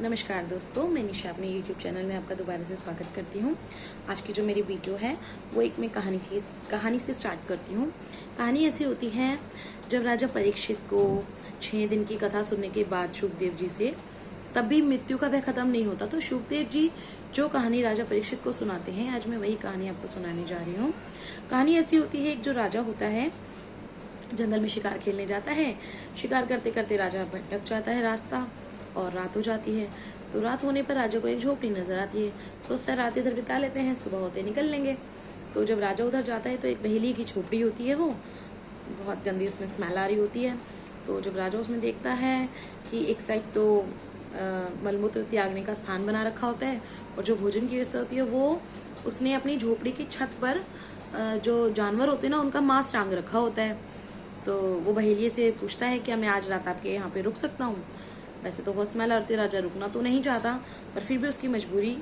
नमस्कार दोस्तों, मैं निशा अपने YouTube चैनल में आपका दोबारा से स्वागत करती हूँ। आज की जो मेरी वीडियो है वो एक मैं कहानी से स्टार्ट करती हूँ। कहानी ऐसी होती है, जब राजा परीक्षित को 6 दिन की कथा सुनने के बाद शुकदेव जी से तब भी मृत्यु का भय खत्म नहीं होता, तो शुकदेव जी जो कहानी राजा परीक्षित को सुनाते हैं, आज मैं वही कहानी आपको सुनाने जा रही हूँ। कहानी ऐसी होती है, एक जो राजा होता है जंगल में शिकार खेलने जाता है। शिकार करते करते राजा भटक जाता है रास्ता और रात हो जाती है। तो रात होने पर राजा को एक झोपड़ी नजर आती है। सोचता है रात इधर बिता लेते हैं, सुबह होते निकल लेंगे। तो जब राजा उधर जाता है तो एक बहेली की झोपड़ी होती है, वो बहुत गंदी, उसमें स्मेल आ रही होती है। तो जब राजा उसमें देखता है कि एक साइड तो मलमूत्र त्यागने का स्थान बना रखा होता है और जो भोजन की व्यवस्था होती है वो उसने अपनी झोपड़ी की छत पर जो जानवर होते हैं ना, उनका मांस टांग रखा होता है। तो वो बहेलिये से पूछता है, क्या मैं आज रात आपके यहाँ पे रुक सकता हूँ? वैसे तो बहुत स्मेल आती है, राजा रुकना तो नहीं चाहता, पर फिर भी उसकी मजबूरी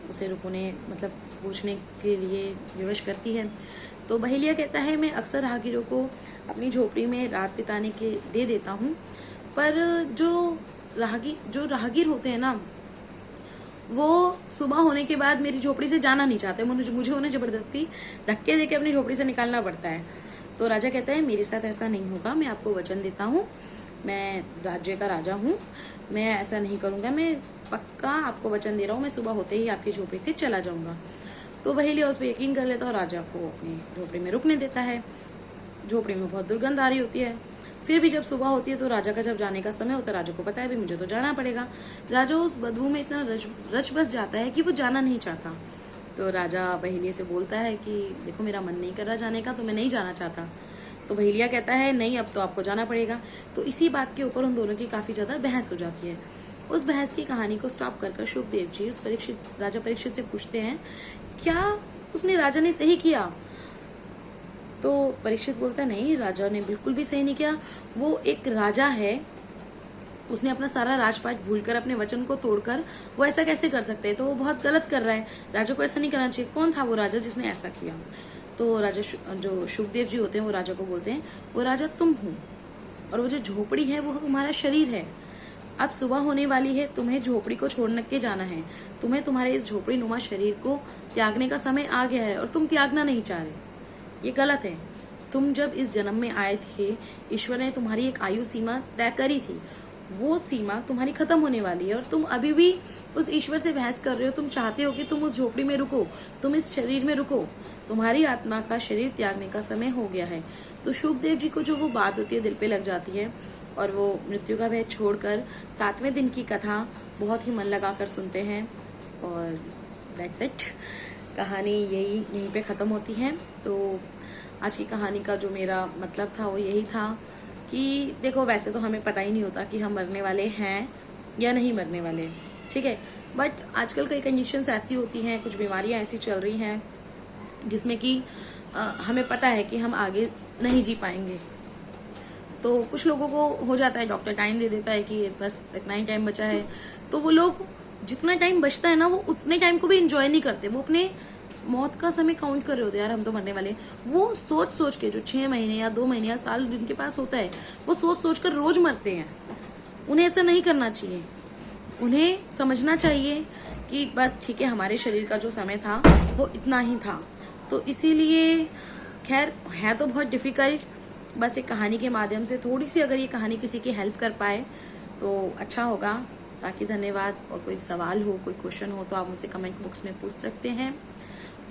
उसे रुकने पूछने के लिए विवश करती है। तो बहेलिया कहता है, मैं अक्सर राहगीरों को अपनी झोपड़ी में रात बिताने के दे देता हूँ, पर जो राहगीर होते हैं ना, वो सुबह होने के बाद मेरी झोपड़ी से जाना नहीं चाहते। मुझे उन्हें जबरदस्ती धक्के देके अपनी झोपड़ी से निकालना पड़ता है। तो राजा कहता है, मेरे साथ ऐसा नहीं होगा, मैं आपको वचन देता हूँ, मैं राज्य का राजा हूँ, मैं ऐसा नहीं करूंगा, मैं पक्का आपको वचन दे रहा हूँ, मैं सुबह होते ही आपकी झोपड़ी से चला जाऊंगा। तो बहेलिया उस पर यकीन कर लेता है और राजा को अपनी झोपड़ी में रुकने देता है। झोपड़ी में बहुत दुर्गंध आ रही होती है। फिर भी जब सुबह होती है तो राजा का जब जाने का समय होता है, राजा को पता है भी मुझे तो जाना पड़ेगा। राजा उस बदबू में इतना रच बस जाता है कि वो जाना नहीं चाहता। तो राजा बहेलिया से बोलता है कि देखो, मेरा मन नहीं कर रहा जाने का, तो मैं नहीं जाना चाहता। तो बहेलिया कहता है, नहीं, अब तो आपको जाना पड़ेगा। तो इसी बात के ऊपर उन दोनों की काफी ज्यादा बहस हो जाती है। उस बहस की कहानी को स्टॉप कर शुकदेव जी उस राजा परीक्षित से पूछते हैं, क्या उसने राजा ने सही किया? तो परीक्षित बोलता है, नहीं, राजा ने बिल्कुल भी सही नहीं किया। वो एक राजा है, उसने अपना सारा राजपाट भूलकर, अपने वचन को तोड़कर वो ऐसा कैसे कर सकते हैं? तो वो बहुत गलत कर रहा है, राजा को ऐसा नहीं करना चाहिए। कौन था वो राजा जिसने ऐसा किया? तो राजा जो शुकदेव जी होते हैं वो राजा को बोलते हैं, वो राजा तुम हो, और वो जो झोपड़ी है वो तुम्हारा शरीर है। अब सुबह होने वाली है, तुम्हें झोपड़ी को छोड़ के जाना है, तुम्हें तुम्हारे इस झोपड़ी नुमा शरीर को त्यागने का समय आ गया है और तुम त्यागना नहीं चाह रहे। ये गलत है। तुम जब इस जन्म में आए थे, ईश्वर ने तुम्हारी एक आयु सीमा तय करी थी, वो सीमा तुम्हारी खत्म होने वाली है और तुम अभी भी उस ईश्वर से बहस कर रहे हो। तुम चाहते हो कि तुम उस झोपड़ी में रुको, तुम इस शरीर में रुको, तुम्हारी आत्मा का शरीर त्यागने का समय हो गया है। तो शुकदेव जी को जो वो बात होती है दिल पे लग जाती है और वो मृत्यु का भय छोड़कर 7वें दिन की कथा बहुत ही मन लगाकर सुनते हैं। और दैट्स इट, कहानी यहीं पे खत्म होती है। तो आज की कहानी का जो मेरा मतलब था वो यही था कि देखो, वैसे तो हमें पता ही नहीं होता कि हम मरने वाले हैं या नहीं मरने वाले, ठीक है, बट आजकल कई कंडीशंस ऐसी होती हैं, कुछ बीमारियां ऐसी चल रही हैं जिसमें कि हमें पता है कि हम आगे नहीं जी पाएंगे। तो कुछ लोगों को हो जाता है, डॉक्टर टाइम दे देता है कि बस इतना ही टाइम बचा है, तो वो लोग जितना टाइम बचता है ना, वो उतने टाइम को भी इंजॉय नहीं करते। वो अपने मौत का समय काउंट कर रहे होते, यार हम तो मरने वाले। वो सोच के, जो 6 महीने या 2 महीने या साल जिनके पास होता है, वो सोच कर रोज मरते हैं। उन्हें ऐसा नहीं करना चाहिए। उन्हें समझना चाहिए कि बस ठीक है, हमारे शरीर का जो समय था वो इतना ही था। तो इसीलिए खैर है तो बहुत डिफिकल्ट, बस एक कहानी के माध्यम से थोड़ी सी अगर ये कहानी किसी की हेल्प कर पाए तो अच्छा होगा। बाकी धन्यवाद। और कोई सवाल हो, कोई क्वेश्चन हो तो आप मुझसे कमेंट बॉक्स में पूछ सकते हैं।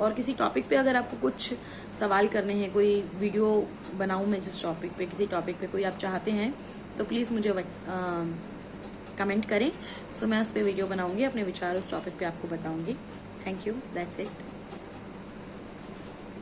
और किसी टॉपिक पे अगर आपको कुछ सवाल करने हैं, कोई वीडियो बनाऊं मैं जिस टॉपिक पे, किसी टॉपिक पे कोई आप चाहते हैं, तो प्लीज़ मुझे कमेंट करें। सो मैं उस पर वीडियो बनाऊंगी, अपने विचार उस टॉपिक पे आपको बताऊंगी। Thank you, that's it.